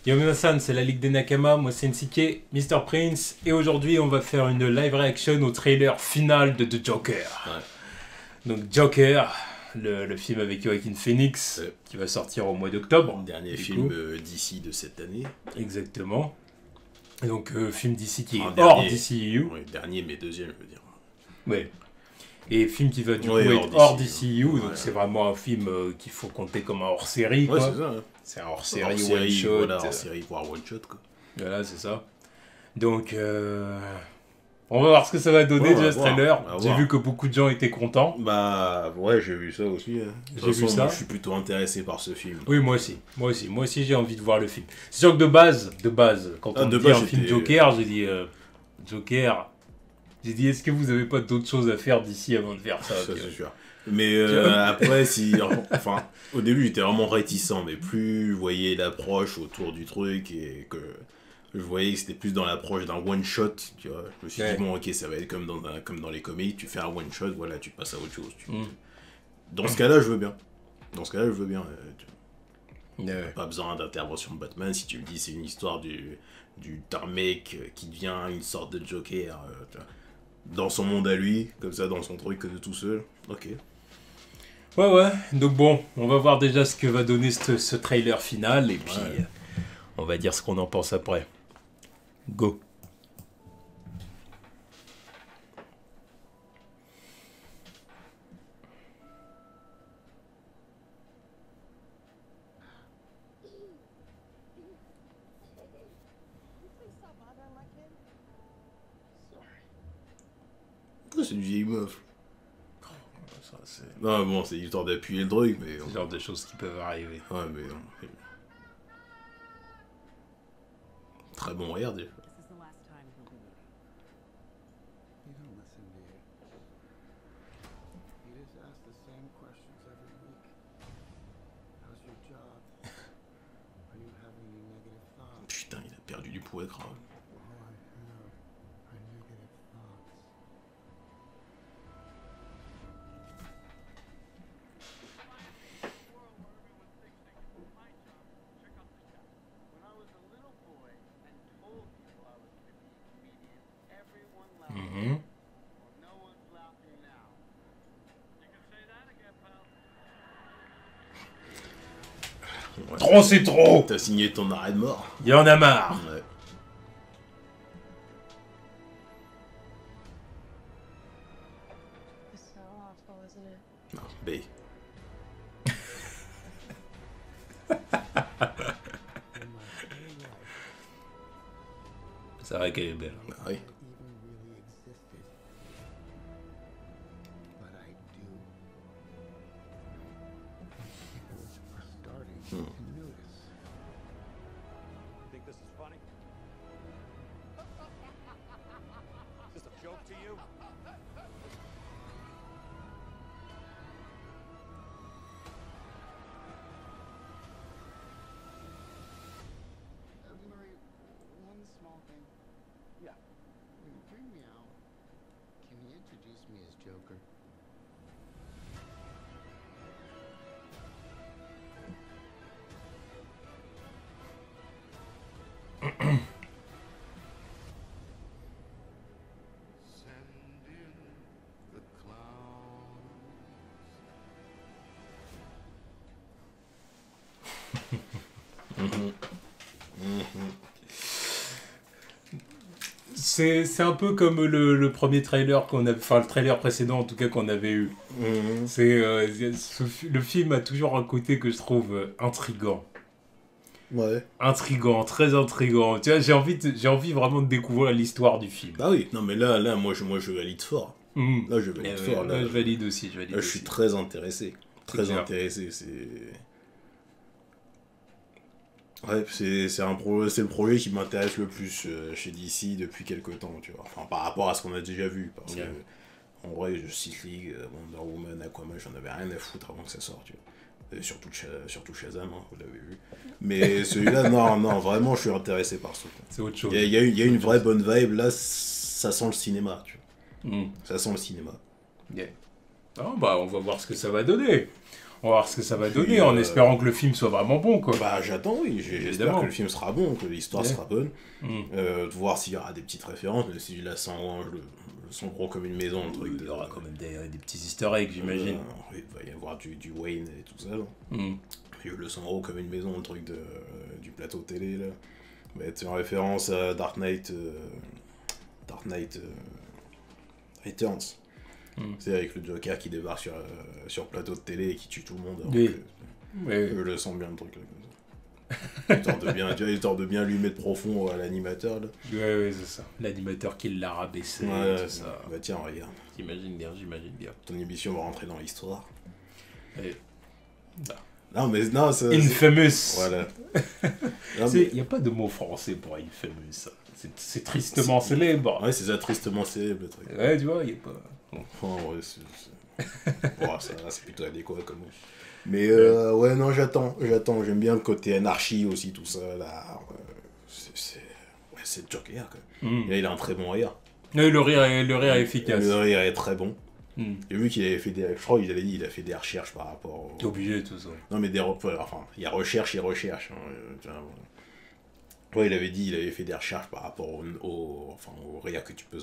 Yomina-san, c'est la Ligue des Nakama, moi c'est NCK, Mr. Prince, et aujourd'hui on va faire une live reaction au trailer final de The Joker. Ouais. Donc Joker, le film avec Joaquin Phoenix, qui va sortir au mois d'octobre. Dernier film d'ici de cette année. Exactement. Et donc film d'ici qui est Enfin, hors dernier, DCU. Oui, dernier mais deuxième je veux dire. Ouais. Et film qui va du coup Ouais, être hors DCU, ouais. donc c'est vraiment un film qu'il faut compter comme un hors-série. Ouais, quoi. c'est ça. Hein. C'est un hors-série, Hors-série, one-shot. voilà, hors-série, voire one-shot, quoi. Voilà, c'est ça. Donc, on va voir ce que ça va donner Ouais, déjà ce trailer. J'ai vu voir. que beaucoup de gens étaient contents. Bah, ouais, j'ai vu ça aussi. Hein. J'ai vu ça. Moi, je suis plutôt intéressé par ce film. Oui, moi aussi. Moi aussi, j'ai envie de voir le film. C'est sûr que de base, quand on me dit un film Joker, j'ai dit Joker. J'ai dit, est-ce que vous avez pas d'autres choses à faire d'ici avant de faire ça? Ça, c'est sûr. Mais après, enfin, au début, j'étais vraiment réticent, mais plus je voyais l'approche autour du truc et que je voyais que c'était plus dans l'approche d'un one-shot, tu vois. Je me suis dit, bon, ok, ça va être comme dans les comics, tu fais un one-shot, voilà, tu passes à autre chose. Dans ce cas-là, je veux bien. Pas besoin d'intervention de Batman. Si tu me dis c'est une histoire d'un mec qui devient une sorte de Joker, tu vois, dans son monde à lui, comme ça, dans son truc de tout seul, ok. Ouais. Donc bon, on va voir déjà ce que va donner ce trailer final et puis on va dire ce qu'on en pense après. Go. C'est une vieille meuf. Ça, non, bon, c'est histoire d'appuyer le truc, mais... C'est le genre de choses qui peuvent arriver. Ouais, mais non. Très bon regard, déjà. Putain, il a perdu du poids grave. Ouais. Trop, c'est trop. T'as signé ton arrêt de mort. Il y en a marre. Ouais. Non, B. C'est vrai qu'elle est belle. Bah oui. C'est un peu comme le premier trailer qu'on a, enfin le trailer précédent en tout cas qu'on avait eu. Le film a toujours un côté que je trouve intriguant. Ouais. Intriguant, très intriguant. Tu vois, j'ai envie vraiment de découvrir l'histoire du film. Ah oui, non mais là moi je valide fort. Là je valide fort. Là, je valide aussi. Je suis très intéressé. Très intéressé. Ouais, c'est le projet qui m'intéresse le plus chez DC depuis quelques temps, tu vois. Enfin, par rapport à ce qu'on a déjà vu. Parce que, en vrai, Justice League, Wonder Woman, Aquaman, j'en avais rien à foutre avant que ça sorte, tu vois. Et surtout Shazam, hein, vous l'avez vu. Mais celui-là, non, vraiment, je suis intéressé par ce truc. C'est autre chose. Il y a une vraie bonne vibe, là, ça sent le cinéma, tu vois. Ça sent le cinéma. Yeah. Ah, bah, on va voir ce que ça va donner. On va voir ce que ça va donner, en espérant que le film soit vraiment bon, quoi. Bah, j'attends, oui. J'espère que le film sera bon, que l'histoire sera bonne. De voir s'il y aura des petites références, mais si je la sens, je le sens gros comme une maison. Il y aura quand même des petits easter eggs, j'imagine. Il va y avoir du Wayne et tout ça. Je le sens gros comme une maison, le truc du plateau télé, là. Bah, c'est en référence à Dark Knight Returns. C'est avec le Joker qui débarque sur plateau de télé et qui tue tout le monde. Je le sens bien, le truc, là. Histoire de bien lui mettre profond à l'animateur, là. Ouais, c'est ça. L'animateur qui l'a rabaissé, tout ça. Bah tiens, regarde. J'imagine bien. Ton émission va rentrer dans l'histoire. Bah. Non, mais non, c'est... Infamous. Voilà. Il n'y a pas de mot français pour infamous. C'est tristement célèbre. Ouais, c'est ça, tristement célèbre, le truc. Ouais, tu vois, il n'y a pas... Oh, ouais, c'est plutôt adéquat comme mot. Mais ouais, non, j'attends. J'aime bien le côté anarchie aussi, tout ça, là. C'est le Joker, quoi. Et là, il a un très bon rire. Et le rire est efficace. Le rire est très bon. J'ai vu qu'il avait fait des... Je crois qu'il avait dit qu'il a fait des recherches par rapport au... T'es obligé, tout ça. Non, mais enfin, il y a recherche et recherche. Hein. Ouais, il avait dit qu'il avait fait des recherches par rapport au rire que tu peux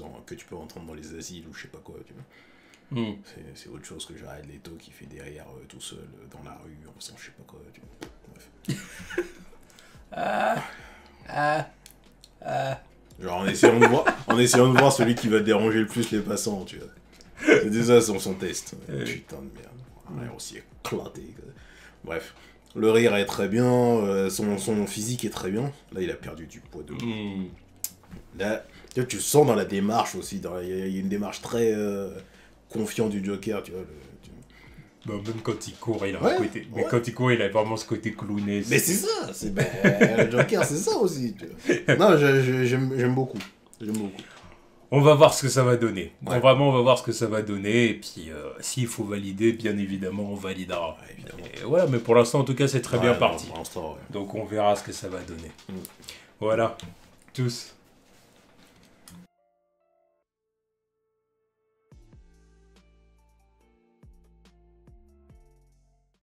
entendre dans les asiles ou je sais pas quoi, tu vois. C'est autre chose que Jared Leto qui fait des rires tout seul dans la rue en faisant je sais pas quoi, tu vois. Bref. Genre en essayant de voir celui qui va déranger le plus les passants, tu vois. C'était ça son test. Putain de merde. Ouais, aussi éclaté. Bref. Le rire est très bien, son physique est très bien. Là, il a perdu du poids de ouf. Là, tu le sens dans la démarche aussi. Il y a une démarche très confiante du Joker, tu vois. Bah, même quand il court, il a un côté. Mais quand il court, il a vraiment ce côté clowné. Mais c'est ça. Le Joker, c'est ça aussi. Tu vois. Non, j'aime beaucoup. On va voir ce que ça va donner. Ouais. Vraiment, on va voir ce que ça va donner. Et puis, s'il faut valider, bien évidemment, on validera. Ouais, évidemment. Et voilà, mais pour l'instant, en tout cas, c'est très bien parti. Donc, on verra ce que ça va donner. Voilà. Tous.